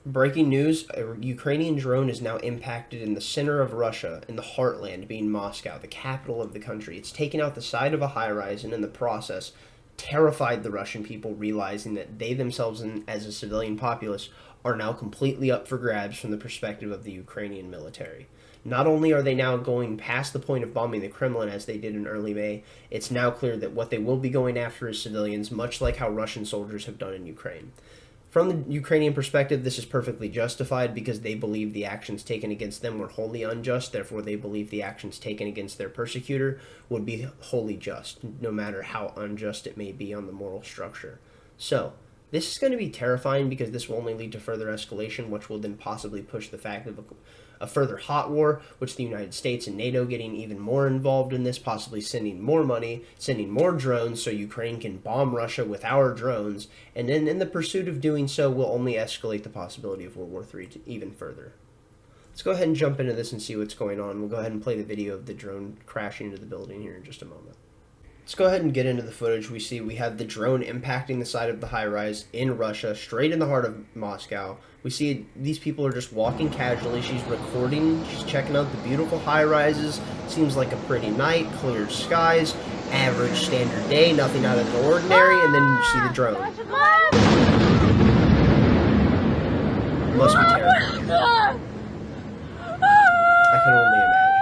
Breaking news, a Ukrainian drone is now impacted in the center of Russia, in the heartland, being Moscow, the capital of the country. It's taken out the side of a high-rise and in the process terrified the Russian people, realizing that they themselves, as a civilian populace, are now completely up for grabs from the perspective of the Ukrainian military. Not only are they now going past the point of bombing the Kremlin as they did in early May, it's now clear that what they will be going after is civilians, much like how Russian soldiers have done in Ukraine. From the Ukrainian perspective, this is perfectly justified because they believe the actions taken against them were wholly unjust. Therefore, they believe the actions taken against their persecutor would be wholly just, no matter how unjust it may be on the moral structure. So, this is going to be terrifying because this will only lead to further escalation, which will then possibly push the fact of a further hot war, which the United States and NATO getting even more involved in this, possibly sending more money, sending more drones so Ukraine can bomb Russia with our drones, and then in the pursuit of doing so will only escalate the possibility of World War III even further. Let's go ahead and jump into this and see what's going on. We'll go ahead and play the video of the drone crashing into the building here in just a moment. Let's go ahead and get into the footage. We have the drone impacting the side of the high-rise in Russia, straight in the heart of Moscow. We see these people are just walking casually. She's recording. She's checking out the beautiful high-rises. Seems like a pretty night, clear skies, average standard day, nothing out of the ordinary, and then you see the drone. Must be terrifying. I can only imagine.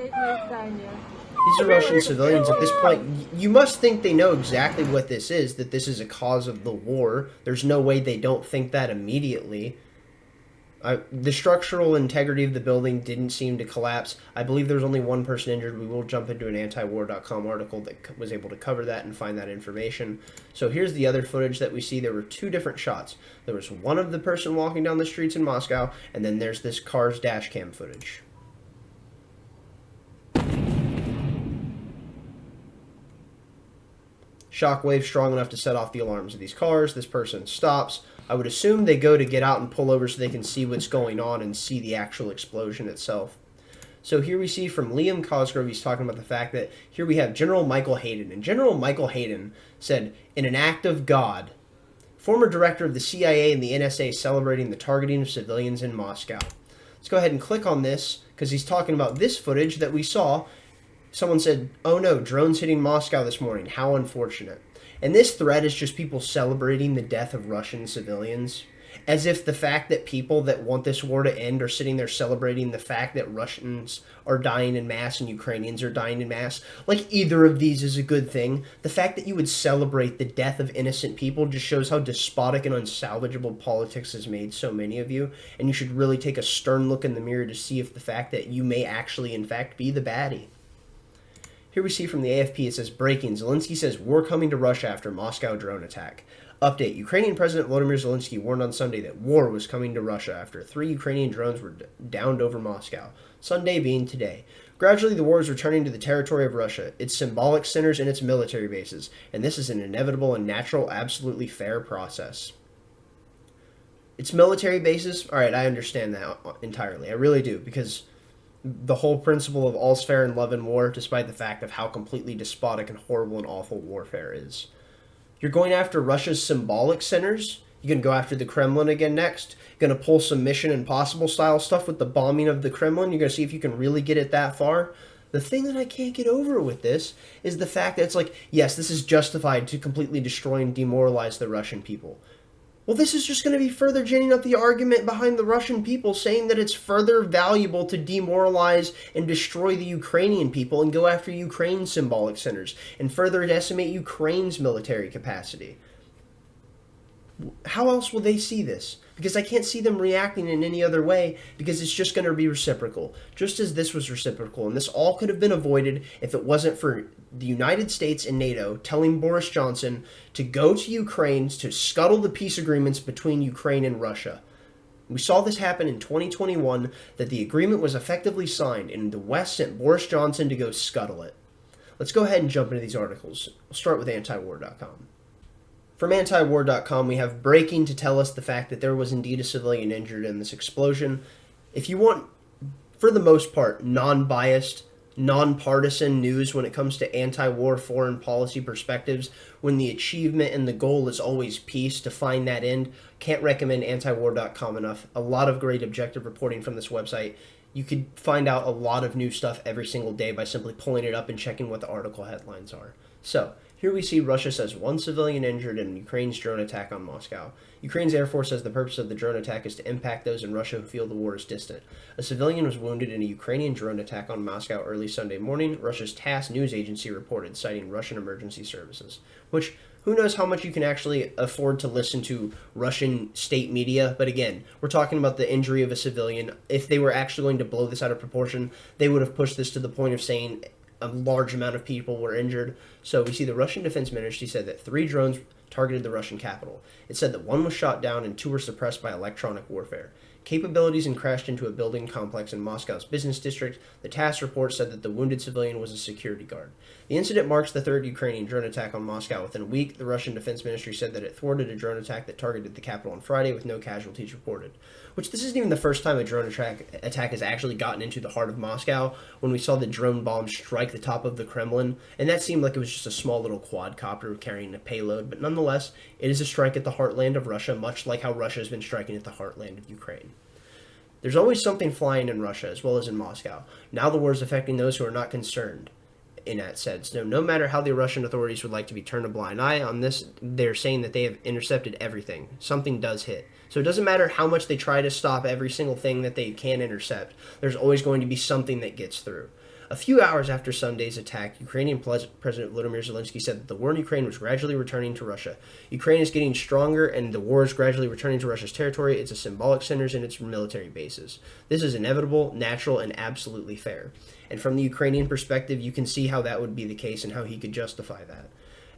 These are Russian civilians at this point. You must think they know exactly what this is, that this is a cause of the war. There's no way they don't think that immediately. The structural integrity of the building didn't seem to collapse. I believe there's only one person injured. We will jump into an antiwar.com article that was able to cover that and find that information. So here's the other footage that we see. There were two different shots. There was one of the person walking down the streets in Moscow, and then there's this car's dash cam footage. Shockwave strong enough to set off the alarms of these cars. This person stops. I would assume they go to get out and pull over so they can see what's going on and see the actual explosion itself. So here we see from Liam Cosgrove, he's talking about the fact that here we have General Michael Hayden. And General Michael Hayden said, in an act of God, former director of the CIA and the NSA celebrating the targeting of civilians in Moscow. Let's go ahead and click on this because he's talking about this footage that we saw. Someone said, oh no, drones hitting Moscow this morning. How unfortunate. And this thread is just people celebrating the death of Russian civilians. As if the fact that people that want this war to end are sitting there celebrating the fact that Russians are dying in mass and Ukrainians are dying in mass. Like either of these is a good thing. The fact that you would celebrate the death of innocent people just shows how despotic and unsalvageable politics has made so many of you. And you should really take a stern look in the mirror to see if the fact that you may actually, in fact, be the baddie. Here we see from the AFP, it says, breaking, Zelensky says war coming to Russia after Moscow drone attack. Update, Ukrainian President Volodymyr Zelensky warned on Sunday that war was coming to Russia after 3 Ukrainian drones were downed over Moscow. Sunday being today. Gradually, the war is returning to the territory of Russia, its symbolic centers and its military bases, and this is an inevitable and natural, absolutely fair process. Its military bases? Alright, I understand that entirely. I really do, because the whole principle of all's fair in love and war, despite the fact of how completely despotic and horrible and awful warfare is. You're going after Russia's symbolic centers. You're going to go after the Kremlin again next. You're going to pull some Mission Impossible style stuff with the bombing of the Kremlin. You're going to see if you can really get it that far. The thing that I can't get over with this is the fact that it's like, yes, this is justified to completely destroy and demoralize the Russian people. Well, this is just going to be further ginning up the argument behind the Russian people, saying that it's further valuable to demoralize and destroy the Ukrainian people and go after Ukraine's symbolic centers and further decimate Ukraine's military capacity. How else will they see this? Because I can't see them reacting in any other way, because it's just going to be reciprocal. Just as this was reciprocal, and this all could have been avoided if it wasn't for the United States and NATO telling Boris Johnson to go to Ukraine to scuttle the peace agreements between Ukraine and Russia. We saw this happen in 2021, that the agreement was effectively signed, and the West sent Boris Johnson to go scuttle it. Let's go ahead and jump into these articles. We'll start with antiwar.com. From antiwar.com, we have breaking to tell us the fact that there was indeed a civilian injured in this explosion. If you want, for the most part, non-biased nonpartisan news when it comes to anti-war foreign policy perspectives, when the achievement and the goal is always peace to find that end. Can't recommend antiwar.com enough. A lot of great objective reporting from this website. You could find out a lot of new stuff every single day by simply pulling it up and checking what the article headlines are. So, here we see Russia says one civilian injured in Ukraine's drone attack on Moscow. Ukraine's Air Force says the purpose of the drone attack is to impact those in Russia who feel the war is distant. A civilian was wounded in a Ukrainian drone attack on Moscow early Sunday morning, Russia's TASS news agency reported, citing Russian emergency services. Which, who knows how much you can actually afford to listen to Russian state media, but again, we're talking about the injury of a civilian. If they were actually going to blow this out of proportion, they would have pushed this to the point of saying a large amount of people were injured. So we see the Russian Defense Ministry said that 3 drones targeted the Russian capital. It said that 1 was shot down and 2 were suppressed by electronic warfare. Capabilities and crashed into a building complex in Moscow's business district. The TASS report said that the wounded civilian was a security guard. The incident marks the 3rd Ukrainian drone attack on Moscow within a week. The Russian Defense Ministry said that it thwarted a drone attack that targeted the capital on Friday with no casualties reported. Which, this isn't even the first time a drone attack has actually gotten into the heart of Moscow, when we saw the drone bomb strike the top of the Kremlin, and that seemed like it was just a small little quadcopter carrying a payload, but nonetheless, it is a strike at the heartland of Russia, much like how Russia has been striking at the heartland of Ukraine. There's always something flying in Russia, as well as in Moscow. Now the war is affecting those who are not concerned. In that sense, no matter how the Russian authorities would like to turn a blind eye on this, they're saying that they have intercepted everything. Something does hit. So it doesn't matter how much they try to stop every single thing that they can intercept. There's always going to be something that gets through. A few hours after Sunday's attack, Ukrainian President Volodymyr Zelensky said that the war in Ukraine was gradually returning to Russia. Ukraine is getting stronger, and the war is gradually returning to Russia's territory, its symbolic centers, and its military bases. This is inevitable, natural, and absolutely fair. And from the Ukrainian perspective, you can see how that would be the case and how he could justify that.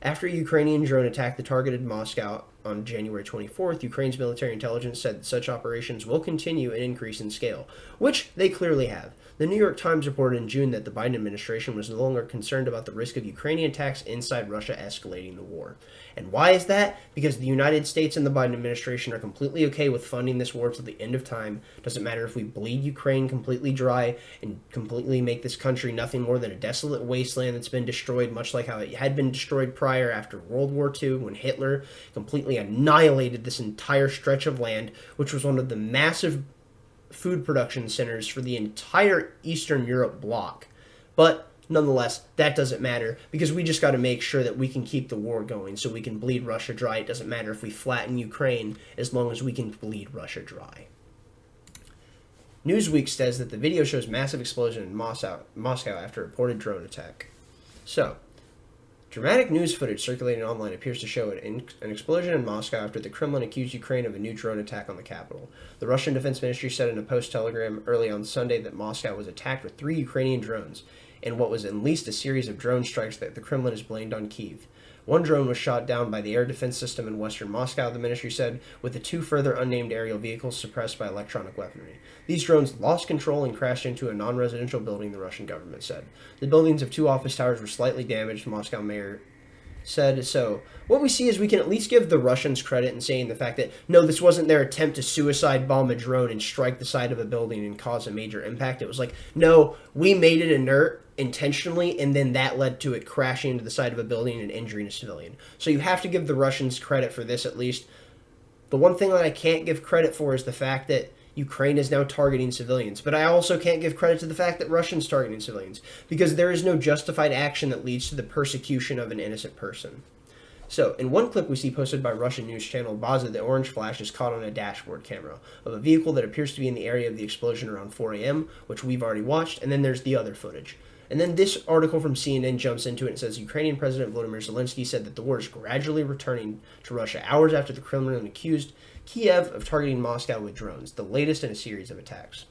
After a Ukrainian drone attack that targeted Moscow on January 24th, Ukraine's military intelligence said that such operations will continue and increase in scale, which they clearly have. The New York Times reported in June that the Biden administration was no longer concerned about the risk of Ukrainian attacks inside Russia escalating the war. And why is that? Because the United States and the Biden administration are completely okay with funding this war till the end of time. Doesn't matter if we bleed Ukraine completely dry and completely make this country nothing more than a desolate wasteland that's been destroyed, much like how it had been destroyed prior after World War II, when Hitler completely annihilated this entire stretch of land, which was one of the massive food production centers for the entire Eastern Europe bloc. But nonetheless, that doesn't matter, because we just got to make sure that we can keep the war going so we can bleed Russia dry. It doesn't matter if we flatten Ukraine, as long as we can bleed Russia dry. Newsweek says that the video shows massive explosion in Moscow after a reported drone attack. So, dramatic news footage circulating online appears to show an explosion in Moscow after the Kremlin accused Ukraine of a new drone attack on the capital. The Russian Defense Ministry said in a post-telegram early on Sunday that Moscow was attacked with 3 Ukrainian drones, in what was at least a series of drone strikes that the Kremlin has blamed on Kyiv. 1 drone was shot down by the air defense system in western Moscow, the ministry said, with the 2 further unnamed aerial vehicles suppressed by electronic weaponry. These drones lost control and crashed into a non-residential building, the Russian government said. The buildings of 2 office towers were slightly damaged, Moscow mayor said. So what we see is we can at least give the Russians credit in saying the fact that, no, this wasn't their attempt to suicide bomb a drone and strike the side of a building and cause a major impact. It was like, no, we made it inert intentionally, and then that led to it crashing into the side of a building and injuring a civilian. So you have to give the Russians credit for this at least. The one thing that I can't give credit for is the fact that Ukraine is now targeting civilians. But I also can't give credit to the fact that Russians targeting civilians, because there is no justified action that leads to the persecution of an innocent person. So, in one clip we see posted by Russian news channel Baza, the orange flash is caught on a dashboard camera of a vehicle that appears to be in the area of the explosion around 4 a.m., which we've already watched, and then there's the other footage. And then this article from CNN jumps into it and says Ukrainian President Volodymyr Zelensky said that the war is gradually returning to Russia hours after the Kremlin accused Kiev of targeting Moscow with drones, the latest in a series of attacks.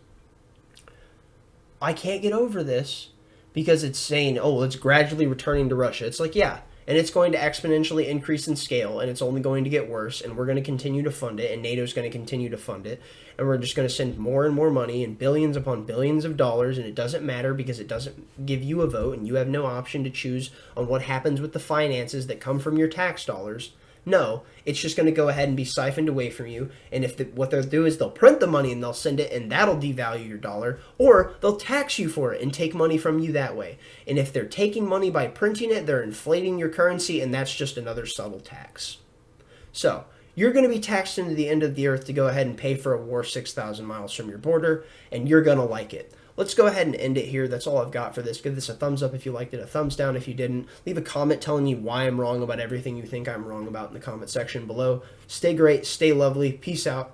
I can't get over this because it's saying, oh, it's gradually returning to Russia. It's like, yeah, and it's going to exponentially increase in scale, and it's only going to get worse, and we're going to continue to fund it, and NATO's going to continue to fund it, and we're just going to send more and more money and billions upon billions of dollars, and it doesn't matter because it doesn't give you a vote, and you have no option to choose on what happens with the finances that come from your tax dollars, No, it's just going to go ahead and be siphoned away from you. And if what they'll do is they'll print the money and they'll send it, and that'll devalue your dollar, or they'll tax you for it and take money from you that way. And if they're taking money by printing it, they're inflating your currency, and that's just another subtle tax. So you're going to be taxed into the end of the earth to go ahead and pay for a war 6,000 miles from your border, and you're going to like it. Let's go ahead and end it here. That's all I've got for this. Give this a thumbs up if you liked it, a thumbs down if you didn't. Leave a comment telling me why I'm wrong about everything you think I'm wrong about in the comment section below. Stay great, stay lovely, peace out.